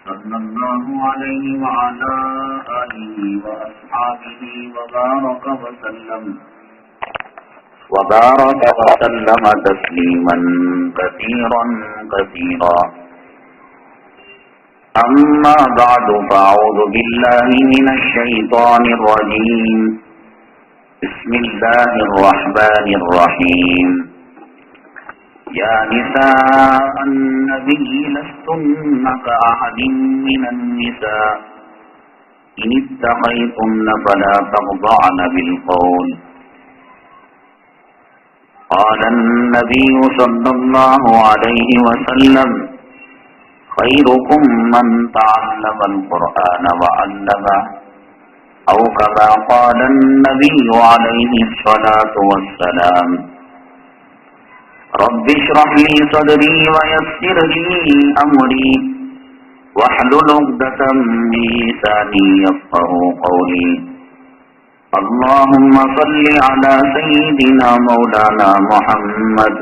صلى الله عليه وعلى آله وأصحابه وبارك وسلم تسليما كثيرا كثيرا. أما بعد فأعوذ بالله من الشيطان الرجيم. بسم الله الرحمن الرحيم. يا نساء النبي لستن كأحد من النساء إن اتقيتن فلا تخضعن بالقول. قال النبي صلى الله عليه وسلم خيركم من تعلم القرآن وعلمه أو كما قال النبي عليه الصلاة والسلام. رب اشرح لي صدري ويسر لي أمري واحلل عقدة من لساني يفقهوا قولي. اللهم صل على سيدنا مولانا محمد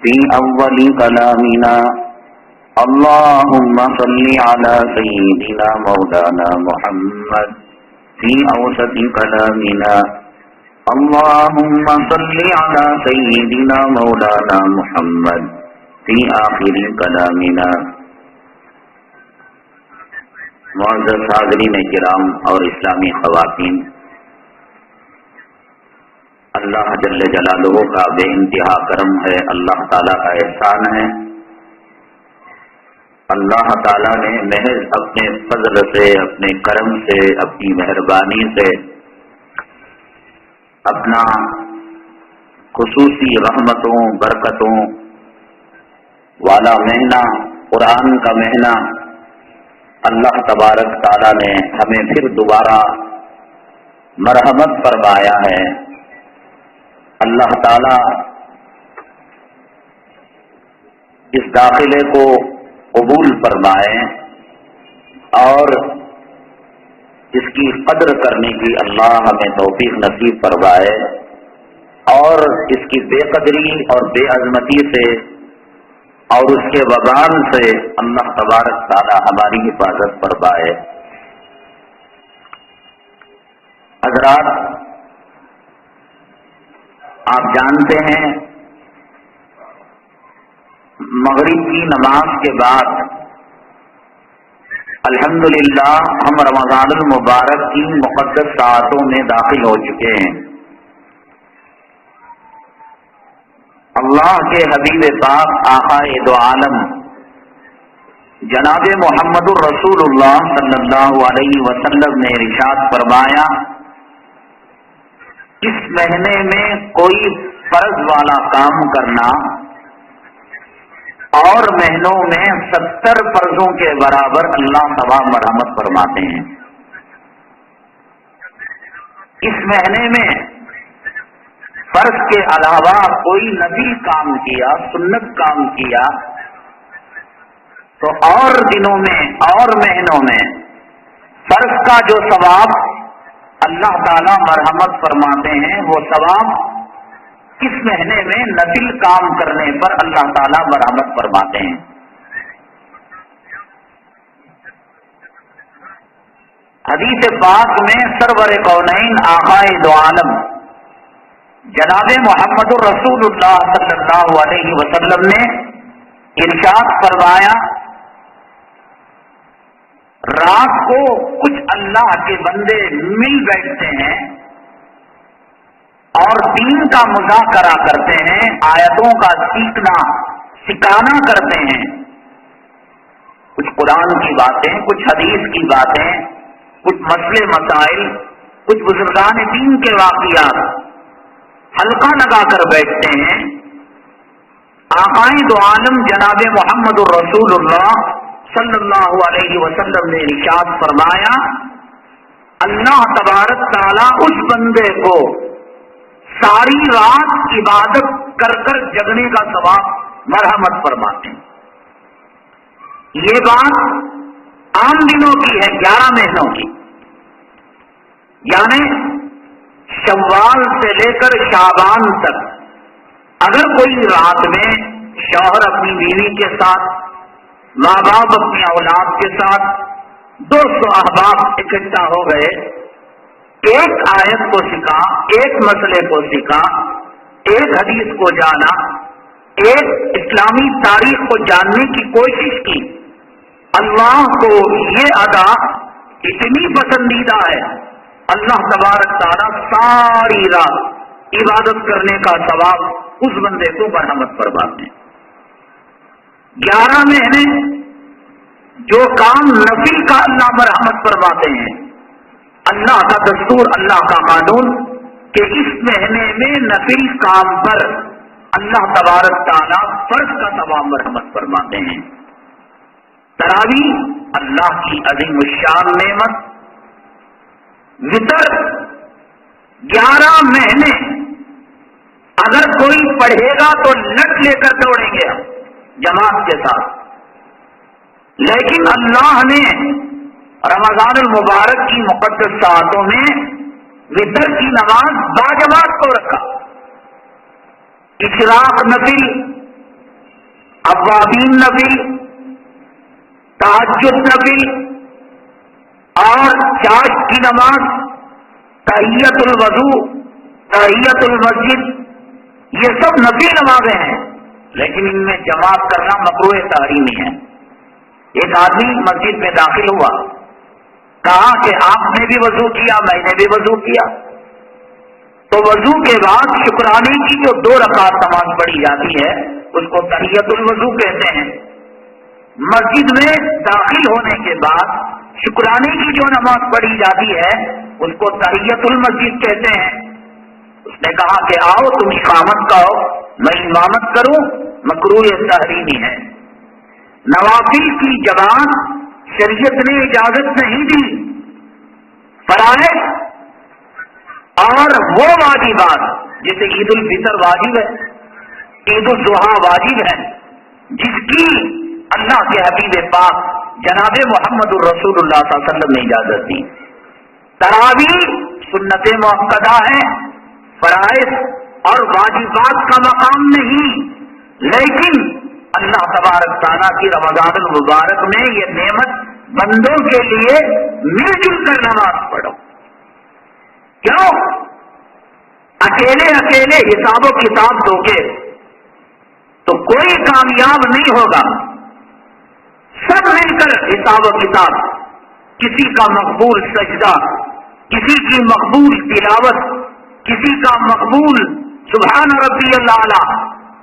في أول كلامنا. اللهم صل على سيدنا مولانا محمد في أوسط كلامنا. اللهم صل على سيدنا مولانا محمد في آخر كلامنا. معزز حاضرین کرام اور اسلامی خواتین، اللہ جل جلالہ کا بے انتہا کرم ہے، اللہ تعالیٰ کا احسان ہے. اللہ تعالیٰ نے محض اپنے فضل سے، اپنے کرم سے، اپنی مہربانی سے اپنا خصوصی رحمتوں برکتوں والا مہینہ، قرآن کا مہینہ، اللہ تبارک تعالیٰ نے ہمیں پھر دوبارہ مرحمت فرمایا ہے. اللہ تعالیٰ اس داخلے کو قبول فرمائے اور اس کی قدر کرنے کی اللہ ہمیں توفیق نصیب فرمائے، اور اس کی بے قدری اور بے عظمتی سے اور اس کے وبال سے اللہ تبارک تعالی ہماری حفاظت فرمائے. حضرات، آپ جانتے ہیں مغرب کی نماز کے بعد الحمدللہ ہم رمضان المبارک کی مقدس ساعتوں میں داخل ہو چکے ہیں. اللہ کے حبیب پاک آقائے دو عالم جناب محمد الرسول اللہ صلی اللہ علیہ وسلم نے ارشاد فرمایا، اس مہینے میں کوئی فرض والا کام کرنا اور مہینوں میں 70 فرضوں کے برابر اللہ ثواب مرحمت فرماتے ہیں. اس مہینے میں فرض کے علاوہ کوئی نفل کام کیا، سنت کام کیا، تو اور دنوں میں اور مہینوں میں فرض کا جو ثواب اللہ تعالی مرحمت فرماتے ہیں، وہ ثواب اس مہینے میں نفل کام کرنے پر اللہ تعالیٰ مرحمت فرماتے ہیں. حدیث پاک میں سرور کونین آقائے دو عالم جناب محمد الرسول اللہ صلی اللہ علیہ وسلم نے ارشاد فرمایا، رات کو کچھ اللہ کے بندے مل بیٹھتے ہیں اور دین کا مذاکرہ کرتے ہیں، آیتوں کا سیکھنا سکھانا کرتے ہیں. کچھ قرآن کی باتیں، کچھ حدیث کی باتیں، کچھ مسئلے مسائل، کچھ بزرگان دین کے واقعات حلقہ لگا کر بیٹھتے ہیں. آقائے دو عالم جناب محمد الرسول اللہ صلی اللہ علیہ وسلم نے ارشاد فرمایا، اللہ تبارک تعالیٰ اس بندے کو ساری رات عبادت کر کر جگنے کا ثواب مرحمت فرماتے ہیں. یہ بات عام دنوں کی ہے، 11 مہینوں کی، یعنی شوال سے لے کر شعبان تک اگر کوئی رات میں شوہر اپنی بیوی کے ساتھ ماں باپ اپنی اولاد کے ساتھ دوست و احباب اکٹھا ہو گئے، ایک آیت کو سیکھا، ایک مسئلے کو سیکھا، ایک حدیث کو جانا، ایک اسلامی تاریخ کو جاننے کی کوشش کی۔ اللہ کو یہ ادا اتنی پسندیدہ ہے، اللہ تبارک تعالیٰ ساری رات عبادت کرنے کا ثواب اس بندے کو برآمد فرماتے ہیں۔ 11 مہینے جو کام نفل کا اللہ برآمد فرماتے ہیں، اللہ کا دستور، اللہ کا قانون کہ اس مہینے میں نفل کام پر اللہ تبارک تعالیٰ فرض کا ثواب مرحمت فرماتے ہیں۔ تراویح اللہ کی عظیم الشان نعمت، وتر 11 مہینے اگر کوئی پڑھے گا تو لٹ لے کر دوڑیں گے جماعت کے ساتھ، لیکن اللہ نے رمضان المبارک کی مقدس ساعتوں میں وتر کی نماز باجماعت کو رکھا۔ اشراق نفل، اوابین نفل، تہجد نفل اور چاش کی نماز، تحیت الوضو، تحیت المسجد، یہ سب نفل نمازیں ہیں، لیکن ان میں جماعت کرنا مکروہ تحریمی ہے۔ ایک آدمی مسجد میں داخل ہوا، کہا کہ آپ نے بھی وضو کیا، میں نے بھی وضو کیا، تو وضو کے بعد شکرانے کی جو 2 رکعت نماز پڑھی جاتی ہے اس کو تحیت الوضو کہتے ہیں۔ مسجد میں داخل ہونے کے بعد شکرانے کی جو نماز پڑھی جاتی ہے اس کو تحیت المسجد کہتے ہیں۔ اس نے کہا کہ آؤ تم اقامت کہو، میں امامت کروں، مکروہ تحریمی ہے۔ نوافل کی جماعت شریعت نے اجازت نہیں دی، فرائض اور وہ واجبات جیسے عید الفطر واجب ہے، عید الاضحیٰ واجب ہے، جس کی اللہ کے حبیب پاک جناب محمد الرسول اللہ صلی اللہ علیہ وسلم نے اجازت دی۔ تراویح سنت مؤکدہ ہے، فرائض اور واجبات کا مقام نہیں، لیکن اللہ تبارک تعالیٰ کی رمضان المبارک میں یہ نعمت بندوں کے لیے مل جل کر نماز پڑھو۔ کیوں؟ اکیلے اکیلے حساب و کتاب دو گے تو کوئی کامیاب نہیں ہوگا، سب مل کر حساب و کتاب، کسی کا مقبول سجدہ، کسی کی مقبول تلاوت، کسی کا مقبول سبحان ربی الاعلیٰ،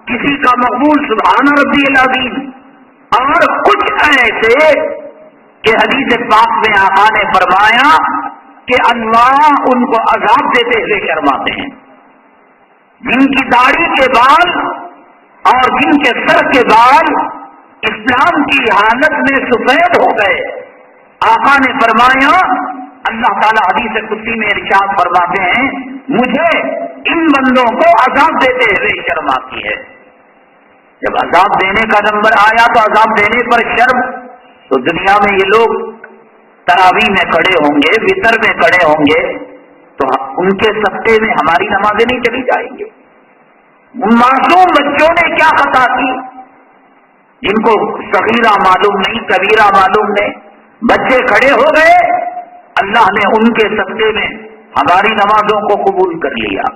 کسی کا مقبول سبحان ربی العظیم، اور کچھ ایسے کہ حدیث پاک میں آقا نے فرمایا کہ اللہ ان کو عذاب دیتے ہوئے شرماتے ہیں، جن کی داڑھی کے بال اور جن کے سر کے بال اسلام کی حالت میں سفید ہو گئے۔ آقا نے فرمایا، اللہ تعالیٰ حدیث قدسی میں ارشاد فرماتے ہیں، مجھے ان بندوں کو عذاب دیتے ہوئے شرم آتی ہے۔ جب عذاب دینے کا نمبر آیا تو عذاب دینے پر شرم، تو دنیا میں یہ لوگ تراویح میں کھڑے ہوں گے، وتر میں کھڑے ہوں گے، تو ان کے سطح میں ہماری نمازیں نہیں چلی جائیں گے۔ معصوم بچوں نے کیا خطا کی، جن کو صغیرہ معلوم نہیں، کبیرہ معلوم نہیں، بچے کھڑے ہو گئے، اللہ نے ان کے سطح میں ہماری نمازوں کو قبول کر لیا۔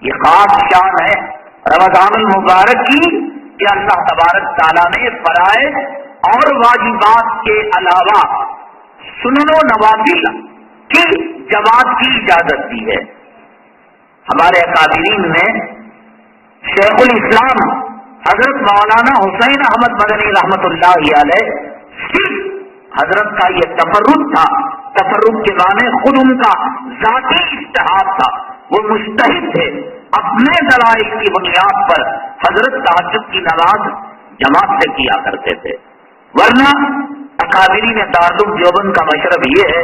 یہ خاص شان ہے رمضان المبارک کی کہ اللہ تبارک تعالیٰ نے فرائض اور واجبات کے علاوہ سنن و نوافل کی جماعت کی اجازت دی ہے۔ ہمارے اکابرین میں شیخ الاسلام حضرت مولانا حسین احمد مدنی رحمت اللہ علیہ، صرف حضرت کا یہ تفرد تھا، تفرد کے معنی خود ان کا ذاتی اجتہاد تھا، وہ مجتہد تھے، اپنے دلائل کی بنیاد پر حضرت تہجد کی نماز جماعت سے کیا کرتے تھے۔ ورنہ اکابرین دارالعلوم دیوبند کا مشرب یہ ہے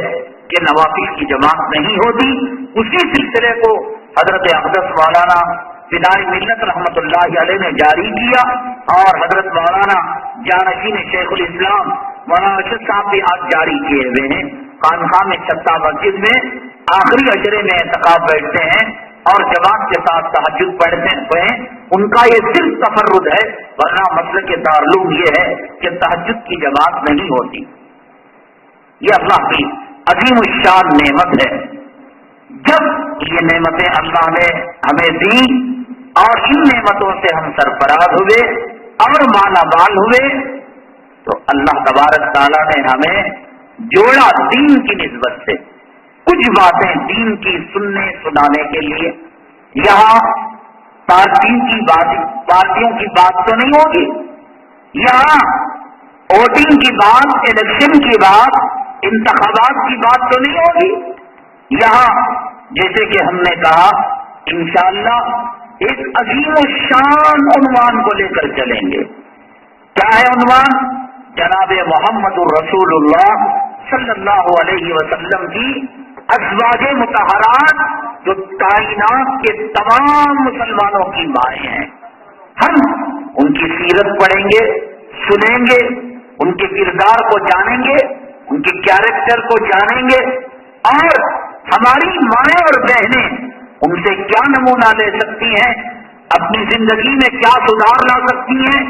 کہ نوافل کی جماعت نہیں ہوتی۔ اسی سلسلے کو حضرت اقدس مولانا فدائے ملت رحمت اللہ علیہ نے جاری کیا، اور حضرت مولانا جانشین شیخ الاسلام مولانا ارشد صاحب بھی آج جاری کیے ہوئے ہیں۔ خانقاہ میں چھتا مسجد میں آخری اشرے میں اعتکاف بیٹھتے ہیں، اور جماعت کے ساتھ تہجد پڑھتے ہوئے ان کا یہ صرف تفرد ہے، ورنہ مسلک کے دارالعلوم یہ ہے کہ تہجد کی جماعت نہیں ہوتی۔ یہ اللہ کی عظیم الشان نعمت ہے۔ جب یہ نعمتیں اللہ نے ہمیں دی اور ان نعمتوں سے ہم سرفراز ہوئے اور مالا مال ہوئے، تو اللہ تبارک تعالیٰ نے ہمیں جوڑا دین کی نسبت سے۔ کچھ باتیں دین کی سننے سنانے کے لیے، یہاں پارٹیوں کی بات تو نہیں ہوگی، یہاں ووٹنگ کی بات، الیکشن کی بات، انتخابات کی بات تو نہیں ہوگی۔ یہاں جیسے کہ ہم نے کہا انشاءاللہ ایک عظیم الشان عنوان کو لے کر چلیں گے۔ کیا ہے عنوان؟ جناب محمد الرسول اللہ صلی اللہ علیہ وسلم کی ازواج مطہرات جو کائنات کے تمام مسلمانوں کی مائیں ہیں۔ ہم ان کی سیرت پڑھیں گے، سنیں گے، ان کے کردار کو جانیں گے، ان کے کیریکٹر کو جانیں گے، اور ہماری مائیں اور بہنیں ان سے کیا نمونہ لے سکتی ہیں، اپنی زندگی میں کیا سدھار لا سکتی ہیں،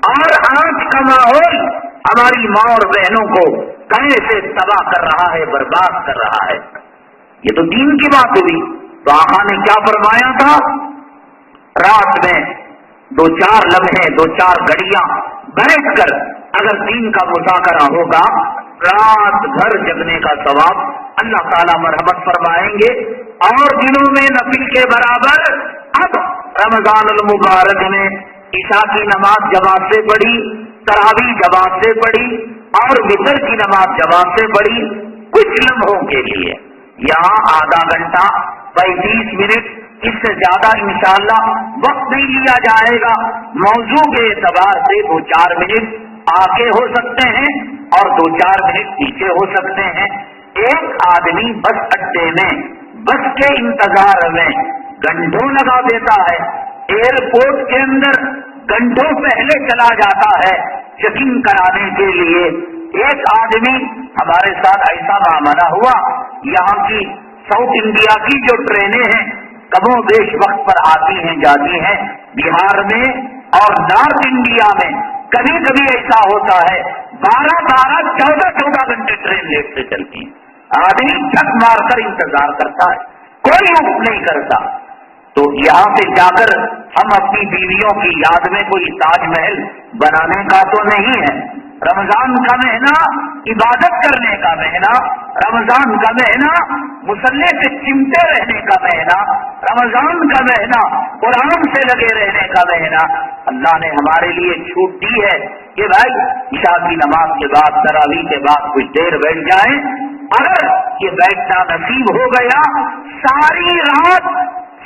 اور آج کا ماحول ہماری ماں اور بہنوں کو کیسے تباہ کر رہا ہے، برباد کر رہا ہے۔ یہ تو دین کی بات ہوئی۔ تو آقا نے کیا فرمایا تھا؟ رات میں 2-4 لمحے 2-4 گھڑیاں بیٹھ کر اگر دین کا مذاکرہ ہوگا، رات بھر جگنے کا ثواب اللہ تعالیٰ مرحمت فرمائیں گے، اور دنوں میں نفل کے برابر۔ اب رمضان المبارک میں عشاء کی نماز جماعت سے پڑھی، تراویح جماعت سے پڑھی، اور وتر کی نماز جماعت سے پڑھی۔ کچھ لمحوں کے لیے یہاں آدھا گھنٹہ 35 منٹ، اس سے زیادہ انشاءاللہ وقت نہیں لیا جائے گا۔ موضوع کے اعتبار سے 2-4 منٹ آگے ہو سکتے ہیں اور 2-4 منٹ پیچھے ہو سکتے ہیں۔ ایک آدمی بس اڈے میں بس کے انتظار میں گھنٹوں لگا دیتا ہے، ایئرپورٹ کے اندر گھنٹوں پہلے چلا جاتا ہے چیکنگ کرانے کے لیے۔ ایک آدمی، ہمارے ساتھ ایسا معاملہ ہوا، یہاں کی ساؤتھ انڈیا کی جو ٹرینیں ہیں کم و بیش وقت پر آتی ہیں جاتی ہیں، بہار میں اور نارتھ انڈیا میں کبھی کبھی ایسا ہوتا ہے 12-12 14 گھنٹے ٹرین لیٹ سے چلتی ہے۔ آدمی جھک مار کر انتظار کرتا ہے، کوئی وقت نہیں کرتا۔ تو یہاں سے جا کر ہم اپنی بیویوں کی یاد میں کوئی تاج محل بنانے کا تو نہیں ہے۔ رمضان کا مہینہ عبادت کرنے کا مہینہ، رمضان کا مہینہ مصلی سے چمٹے رہنے کا مہینہ، رمضان کا مہینہ قرآن سے لگے رہنے کا مہینہ۔ اللہ نے ہمارے لیے چھوٹ دی ہے کہ بھائی عشاء کی نماز کے بعد، تراویح کے بعد کچھ دیر بیٹھ جائیں۔ اگر یہ بیٹھنا نصیب ہو گیا، ساری رات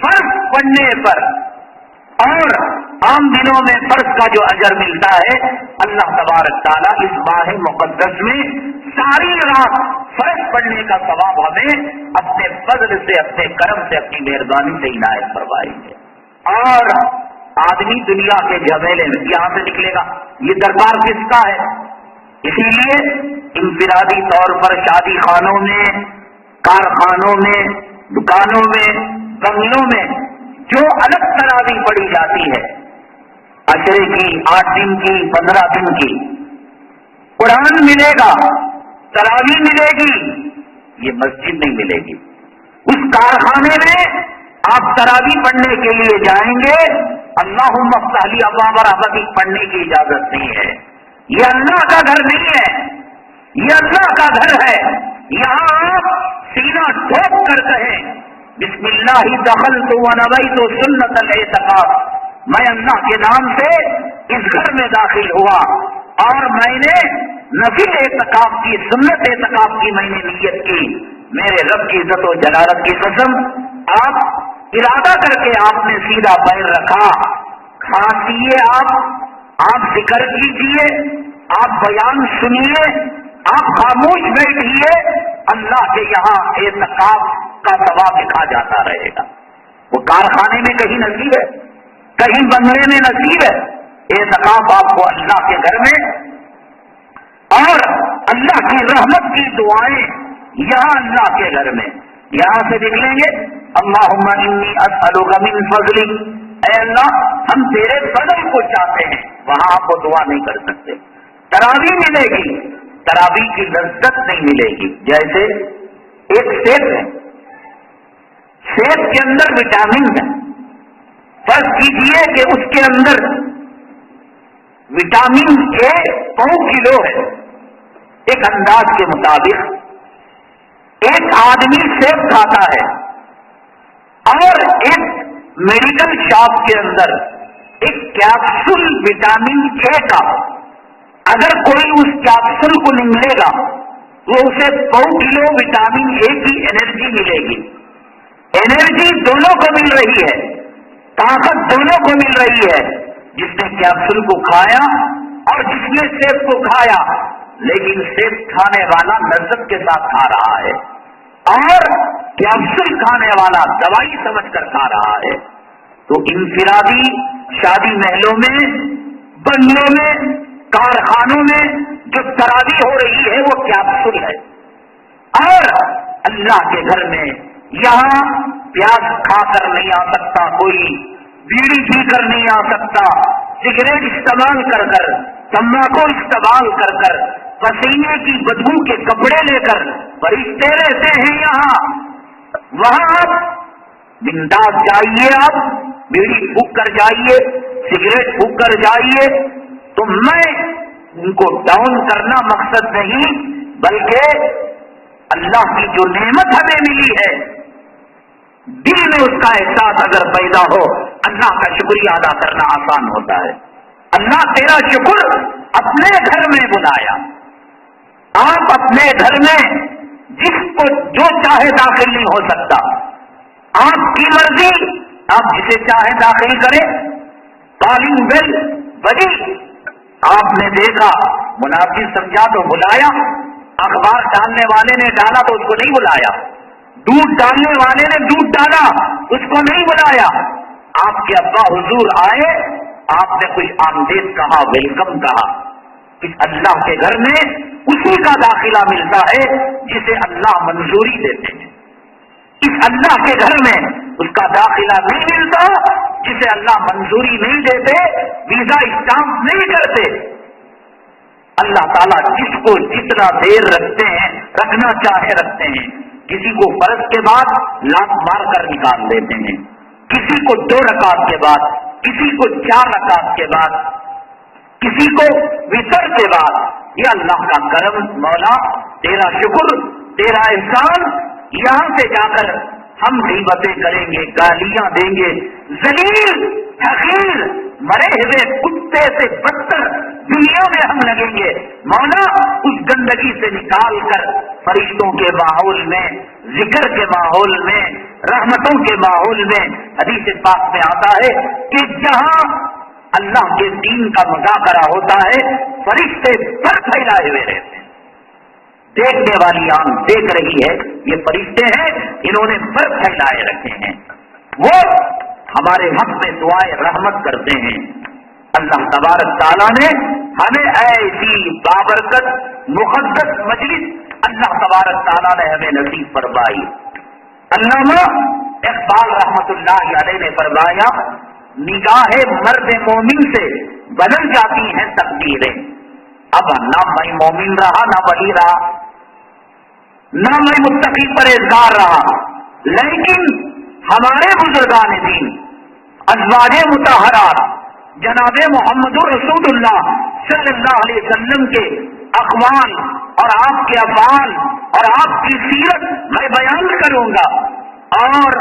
فرض پڑھنے پر اور عام دنوں میں فرض کا جو اجر ملتا ہے، اللہ تبارک تعالیٰ اس ماہ مقدس میں ساری رات فرض پڑھنے کا ثواب ہمیں اپنے فضل سے، اپنے کرم سے، اپنی مہربانی سے عنایت فرمائیں گے۔ اور آدمی دنیا کے جھمیلے میں یہاں سے نکلے گا، یہ دربار کس کا ہے؟ اسی لیے انفرادی طور پر شادی خانوں میں، کارخانوں میں، دکانوں میں، بنگلوں میں جو الگ تراویح پڑھی جاتی ہے، عشرے کی، 8 دن کی، 15 دن کی، قرآن ملے گا، تراویح ملے گی، یہ مسجد نہیں ملے گی۔ اس کارخانے میں آپ تراویح پڑھنے کے لیے جائیں گے، اللہم افتح لی ابواب رحمتک پڑھنے کی اجازت نہیں ہے۔ یہ اللہ کا گھر نہیں ہے، یہ اللہ کا گھر ہے۔ یہاں آپ سینہ ٹھوک کر کہیں بسم اللہ دخلت ونویت سنت الاعتکاف، میں اللہ کے نام سے اس گھر میں داخل ہوا اور میں نے نفل اعتکاف کی، سنت اعتکاف کی میں نے نیت کی، میرے رب کی عزت و جلالت کی قسم۔ آپ ارادہ کر کے آپ نے سیدھا پیر رکھا، کھانسیے، آپ ذکر کیجیے، آپ بیان سنیے، آپ خاموش بیٹھیے، اللہ کے یہاں اعتکاف کا ثواب لکھا جاتا رہے گا۔ وہ کارخانے میں کہیں نصیب ہے، کہیں بنگلے میں نصیب ہے، اعتکاف آپ کو اللہ کے گھر میں، اور اللہ کی رحمت کی دعائیں یہاں اللہ کے گھر میں۔ یہاں سے نکلیں گے اللہم انی اسألک من فضلک، اے اللہ ہم تیرے فضل کو چاہتے ہیں، وہاں آپ کو دعا نہیں کر سکتے۔ تراویح ملے گی، تراویح کی لذت نہیں ملے گی۔ جیسے ایک سیب ہے، سیب کے اندر وٹامن ہے، فرض کیجئے کہ اس کے اندر وٹامن اے 100 کلو ہے، ایک انداز کے مطابق ایک آدمی سیب کھاتا ہے اور ایک میڈیکل شاپ کے اندر ایک کیپسول وٹامن اے کا اگر کوئی اس کیپسول کو نگلے گا تو اسے 100 کلو وٹامن اے کی انرجی ملے گی۔ انرجی دونوں کو مل رہی ہے، طاقت دونوں کو مل رہی ہے، جس نے کیپسول کو کھایا اور جس نے سیب کو کھایا، لیکن سیب کھانے والا لذت کے ساتھ کھا رہا ہے اور کیپسول کھانے والا دوائی سمجھ کر کھا رہا ہے۔ تو انفرادی شادی محلوں میں، بنگلوں میں، کارخانوں میں جو تراویح ہو رہی ہے وہ کیپسول ہے، اور اللہ کے گھر میں یہاں پیاز کھا کر نہیں آ سکتا کوئی، بیڑی پی کر نہیں آ سکتا، سگریٹ استعمال کر کر، تمباکو استعمال کر کر، پسینے کی بدبو کے کپڑے لے کر فرشتے رہتے ہیں یہاں۔ وہاں آپ بنداس جائیے، آپ بیڑی پھونک کر جائیے، سگریٹ پھونک کر جائیے۔ تو میں ان کو ڈاؤن کرنا مقصد نہیں، بلکہ اللہ کی جو نعمت ہمیں ملی ہے، دل میں اس کا احساس اگر پیدا ہو، اللہ کا شکریہ ادا کرنا آسان ہوتا ہے۔ اللہ تیرا شکر اپنے گھر میں بلایا، آپ اپنے گھر میں جس کو جو چاہے داخل نہیں ہو سکتا، آپ کی مرضی، آپ جسے چاہے داخل کریں۔ کالنگ بیل بجی، آپ نے دیکھا، منافق سمجھا تو بلایا، اخبار ڈالنے والے نے ڈالا تو اس کو نہیں بلایا، دودھ ڈالنے والے نے دودھ ڈالا اس کو نہیں بلایا۔ آپ کے ابا حضور آئے، آپ نے کوئی آمدید کہا، ویلکم کہا۔ اس اللہ کے گھر میں اسی کا داخلہ ملتا ہے جسے اللہ منظوری دیتے ہیں۔ اس اللہ کے گھر میں اس کا داخلہ نہیں ملتا جسے اللہ منظوری نہیں دیتے، ویزا اسٹامپ نہیں کرتے۔ اللہ تعالیٰ جس کو جتنا دیر رکھتے ہیں، رکھنا چاہے رکھتے ہیں۔ کسی کو فرض کے بعد لات مار کر نکال دیتے ہیں، کسی کو 2 رکعت کے بعد، کسی کو 4 رکعت کے بعد، کسی کو وتر کے بعد۔ یہ اللہ کا کرم، مولا تیرا شکر، تیرا احسان۔ یہاں سے جا کر ہم غیبتیں کریں گے، گالیاں دیں گے، ذلیل حقیر مرے ہوئے کتے سے بدتر دنیا میں ہم لگیں گے۔ مولا اس گندگی سے نکال کر فرشتوں کے ماحول میں، ذکر کے ماحول میں، رحمتوں کے ماحول میں۔ حدیث پاک میں آتا ہے کہ جہاں اللہ کے دین کا مذاکرہ ہوتا ہے، فرشتے پر پھیلائے ہوئے رہتے ہیں۔ دیکھنے والی آنکھ دیکھ رہی ہے، یہ فرشتے ہیں، انہوں نے پر پھیلائے رکھے ہیں، وہ ہمارے حق میں دعائیں رحمت کرتے ہیں۔ اللہ تبارک تعالیٰ نے ہمیں ایسی بابرکت مقدس مجلس اللہ تبارک تعالیٰ نے ہمیں نصیب فرمائی۔ علامہ اقبال رحمت اللہ علیہ نے فرمایا، نگاہ مرد مومن سے بدل جاتی ہیں تقدیریں۔ اب نہ میں مومن رہا، نہ ولی رہا، نہ میں متقی پرہیزگار رہا، لیکن ہمارے بزرگان دین، ازواج مطہرات، جناب محمد رسول اللہ صلی اللہ علیہ وسلم کے اقوال اور آپ کے افعال اور آپ کی سیرت میں بیان کروں گا، اور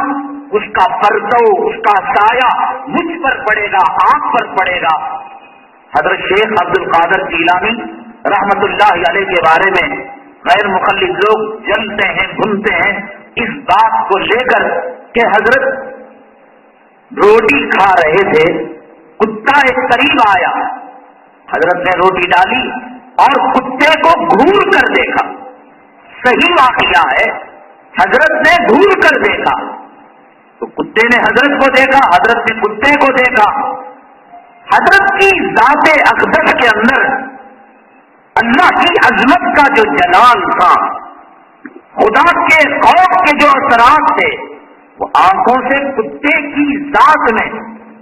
اس کا پردو، اس کا سایہ مجھ پر پڑے گا، آپ پر پڑے گا۔ حضرت شیخ عبد القادر جیلانی رحمت اللہ علیہ کے بارے میں غیر مخلص لوگ جلتے ہیں، گھومتے ہیں اس بات کو لے کر کہ حضرت روٹی کھا رہے تھے، کتا ایک قریب آیا، حضرت نے روٹی ڈالی اور کتے کو گھور کر دیکھا۔ صحیح واقعہ ہے، حضرت نے گھور کر دیکھا تو کتے نے حضرت کو دیکھا، حضرت نے کتے کو دیکھا۔ حضرت کی ذات اقدس کے اندر اللہ کی عظمت کا جو جلال تھا، خدا کے خوف کے جو اثرات تھے، وہ آنکھوں سے کتے کی ذات میں،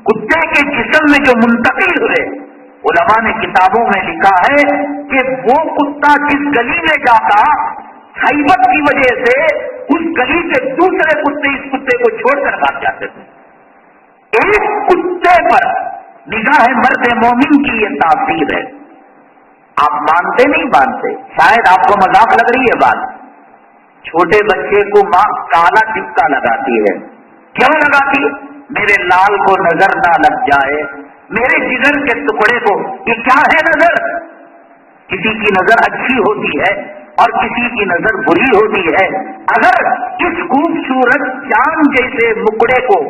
کتے کے جسم میں جو منتقل ہوئے، علماء نے کتابوں میں لکھا ہے کہ وہ کتا جس گلی میں جاتا، ہیبت کی وجہ سے اس گلی کے دوسرے کتے اس کتے کو چھوڑ کر بھاگ جاتے تھے۔ ایک کتے پر نگاہ مرد مومن کی یہ تاثیر ہے۔ آپ مانتے نہیں مانتے، شاید آپ کو مذاق لگ رہی ہے بات، چھوٹے بچے کو ماں کالا ٹکا لگاتی ہے، کیوں لگاتی؟ میرے لال کو نظر نہ لگ جائے، میرے جگر کے ٹکڑے کو۔ یہ کیا ہے نظر؟ کسی کی نظر اچھی ہوتی ہے اور کسی کی نظر بری ہوتی ہے۔ اگر اس خوبصورت چاند جیسے ٹکڑے کو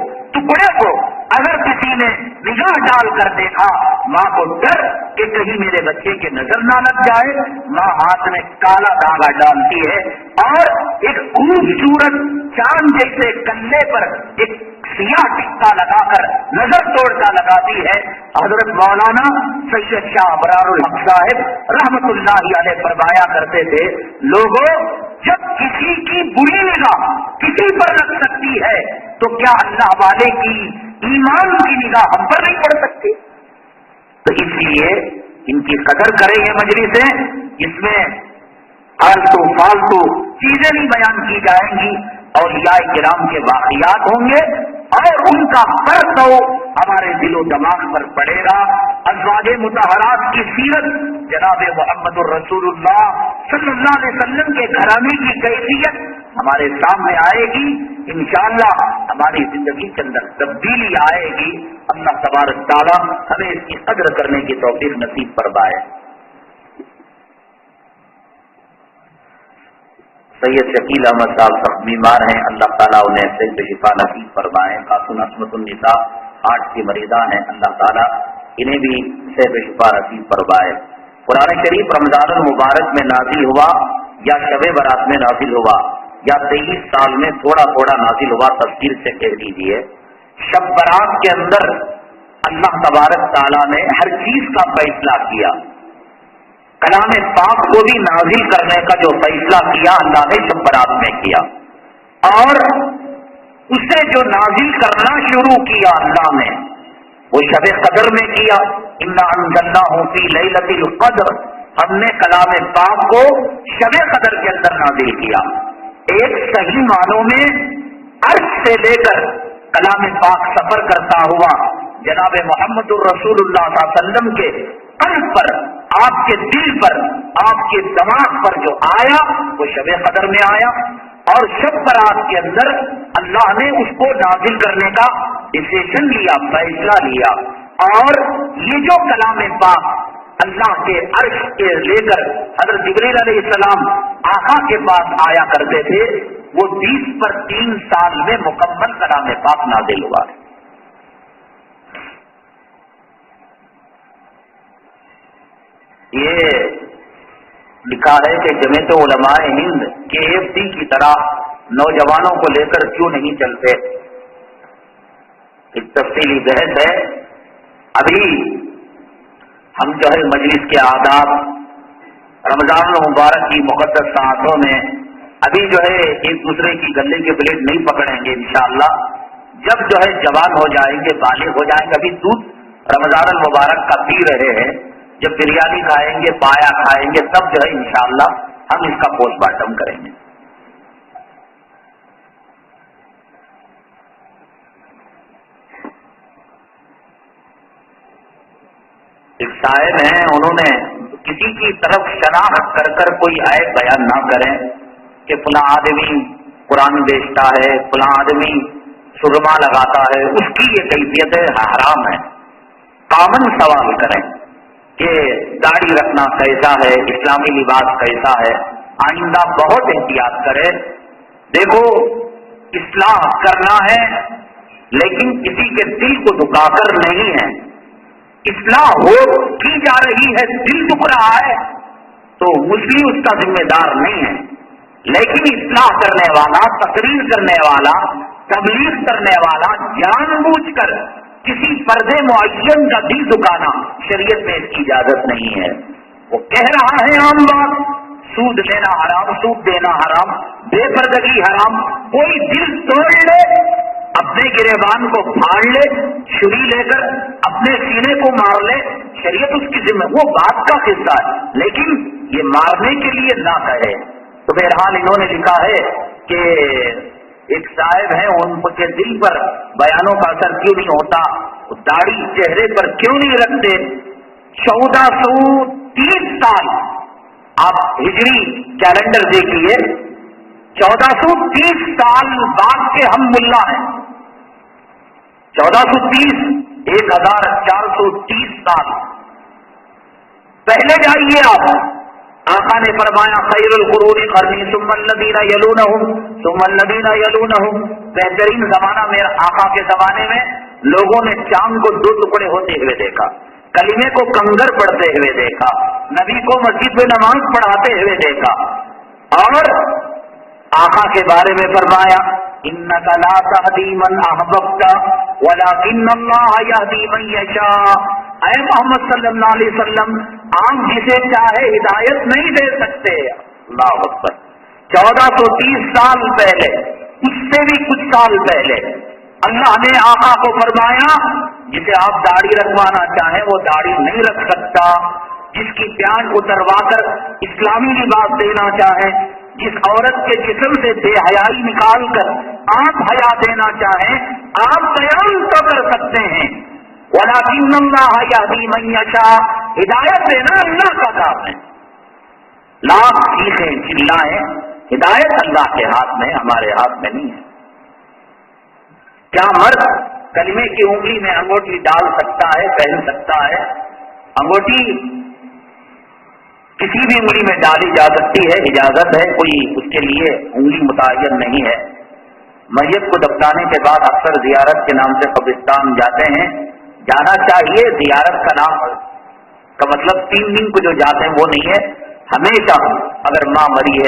اگر کسی نے نگاہ ڈال کر دیکھا، ماں کو ڈر کہ کہیں میرے بچے کی نظر نہ لگ جائے، ماں ہاتھ میں کالا دھاگا ڈالتی ہے اور ایک خوبصورت چاند جیسے کلے پر ایک سیاہ ٹکا لگا کر نظر توڑتا لگاتی ہے۔ حضرت مولانا سید شاہ ابرار الحق صاحب رحمت اللہ علیہ فرمایا کرتے تھے، لوگوں جب کسی کی بری نگاہ کسی پر لگ سکتی ہے تو کیا اللہ والے کی ایمان کی نگاہ ہم پر نہیں پڑ سکتی؟ تو اس لیے ان کی قدر کریں یہ مجلسیں، اس میں فالتو چیزیں نہیں بیان کی جائیں گی، اولیاء کرام کے واقعات ہوں گے اور ان کا فرق ہمارے دل و دماغ پر پڑے گا۔ ازواج مطہرات کی سیرت، جناب محمد الرسول اللہ صلی اللہ علیہ وسلم کے گھرانے کی کیفیت ہمارے سامنے آئے گی، انشاءاللہ ہماری زندگی کے اندر تبدیلی آئے گی۔ اللہ تبارک تعالیٰ ہمیں اس کی قدر کرنے کی توفیق نصیب فرمائے۔ سید شکیل احمد صاحب سخت بیمار ہیں، اللہ تعالیٰ انہیں صحت شفا نصیب فرمائے۔ خاتون عصمت النساء ہارٹ کی مریضہ ہیں، اللہ تعالیٰ انہیں بھی صحت شفا نصیب فرمائے۔ قرآن شریف رمضان المبارک میں نازل ہوا یا شب برات میں نازل ہوا یا 23 سال میں تھوڑا تھوڑا نازل ہوا، تفصیل سے کہہ دیجیے۔ شب برات کے اندر اللہ تبارک تعالیٰ نے ہر چیز کا فیصلہ کیا، کلام پاک کو بھی نازل کرنے کا جو فیصلہ کیا اللہ نے شب برات میں کیا، اور اسے جو نازل کرنا شروع کیا اللہ نے وہ شب قدر میں کیا۔ انا انزلناہ فی لیلۃ القدر، ہم نے کلام پاک کو شب قدر کے اندر نازل کیا۔ ایک صحیح معنوں میں عرش سے لے کر کلام پاک سفر کرتا ہوا جناب محمد الرسول اللہ صلی اللہ علیہ وسلم کے قلب پر، آپ کے دل پر، آپ کے دماغ پر جو آیا وہ شب قدر میں آیا، اور شب برات کے اندر اللہ نے اس کو نازل کرنے کا ڈیسیژن لیا، فیصلہ لیا۔ اور یہ جو کلام پاک اللہ کے عرش کے لے کر حضرت جبریل علیہ السلام آقا کے پاس آیا کرتے تھے، وہ 20 پر 3 سال میں مکمل کلام پاک نازل ہوا۔ یہ لکھا ہے کہ جمعیت علماء ہند KFC کی طرح نوجوانوں کو لے کر کیوں نہیں چلتے، ایک تفصیلی بحث ہے۔ ابھی ہم جو ہے مجلس کے آداب، رمضان المبارک کی مقدس ساعتوں میں ابھی جو ہے ایک دوسرے کی گلے کے پلیٹ نہیں پکڑیں گے انشاءاللہ۔ جب جو ہے جوان ہو جائیں گے، بالغ ہو جائیں گے، ابھی دودھ رمضان المبارک کا پی رہے ہیں، جب بریانی کھائیں گے، پایا کھائیں گے، تب جو ہے انشاءاللہ ہم اس کا پوسٹ مارٹم کریں گے۔ ایک صاحب ہیں، انہوں نے کسی کی طرف شناخت کر کر کوئی عیب بیان نہ کریں کہ فلاں آدمی قرآن بیچتا ہے، فلاں آدمی سرما لگاتا ہے، اس کی یہ کیفیت ہے، حرام ہے۔ کامن سوال کریں کہ داڑھی رکھنا کیسا ہے، اسلامی لباس کیسا ہے، آئندہ بہت احتیاط کرے۔ دیکھو اصلاح کرنا ہے لیکن کسی کے دل کو دکھا کر نہیں ہے، اصلاح ہو کی جا رہی ہے، دل دکھ رہا ہے تو مسلم اس کا ذمہ دار نہیں ہے، لیکن اصلاح کرنے والا، تقریر کرنے والا، تبلیغ کرنے والا جان بوجھ کر کسی فرد معین کا دل دکھانا شریعت میں اس کی اجازت نہیں ہے۔ وہ کہہ رہا ہے عام بات، سود لینا حرام، سود دینا حرام، بے پردگی حرام، کوئی دل توڑ لے اپنے گریبان کو پھاڑ لے، چھری لے کر اپنے سینے کو مار لے، شریعت اس کی ذمہ، وہ بات کا قصہ ہے، لیکن یہ مارنے کے لیے نہ کہے۔ تو بہرحال انہوں نے لکھا ہے کہ ایک صاحب ہیں، ان کے دل پر بیانوں کا اثر کیوں نہیں ہوتا، داڑھی چہرے پر کیوں نہیں رکھتے؟ 1430 سال آپ ہجری کیلنڈر دیکھیے، 1430 سال بعد کے ہم ملا ہیں۔ 1430 1430 سال پہلے جائیے آپ، آقا نے فرمایا خیر القرون قرنی ثم الذین یلونہم ثم الذین یلونہم، بہترین زمانہ میرا آقا کے زمانے میں لوگوں نے چاند کو 2 ٹکڑے ہوتے ہوئے دیکھا، کلمے کو کنگر پڑھتے ہوئے دیکھا، نبی کو مسجد میں نماز پڑھاتے ہوئے دیکھا، اور آقا کے بارے میں فرمایا انک لا تہدی من احببت ولکن اللہ یہدی من یشاء، اے محمد صلی اللہ علیہ وسلم آپ جسے چاہے ہدایت نہیں دے سکتے۔ اللہ اکبر۔ 1430 سال پہلے، اس سے بھی کچھ سال پہلے اللہ نے آقا کو فرمایا جسے آپ داڑھی رکھوانا چاہیں وہ داڑھی نہیں رکھ سکتا، جس کی پیانٹ اتروا کر اسلامی لباس دینا چاہیں، جس عورت کے جسم سے بے حیائی نکال کر آپ حیا دینا چاہیں آپ بیان تو کر سکتے ہیں، ولیکن اللہ یہدی من یشاء، ہدایت دینا اللہ کا کام ہے۔ لاکھ چیخیں چلائیں، ہدایت اللہ کے ہاتھ میں، ہمارے ہاتھ میں نہیں ہے۔ کیا مرد کلمے کی انگلی میں انگوٹھی ڈال سکتا ہے، پہن سکتا ہے؟ انگوٹھی کسی بھی انگلی میں ڈالی جا سکتی ہے، اجازت ہے، کوئی اس کے لیے انگلی متعین نہیں ہے۔ میت کو دفنانے کے بعد اکثر زیارت کے نام سے قبرستان جاتے ہیں، جانا چاہیے، زیارت کا نام کا مطلب 3 دن کو جو جاتے ہیں وہ نہیں ہے، ہمیشہ اگر ماں مری ہے،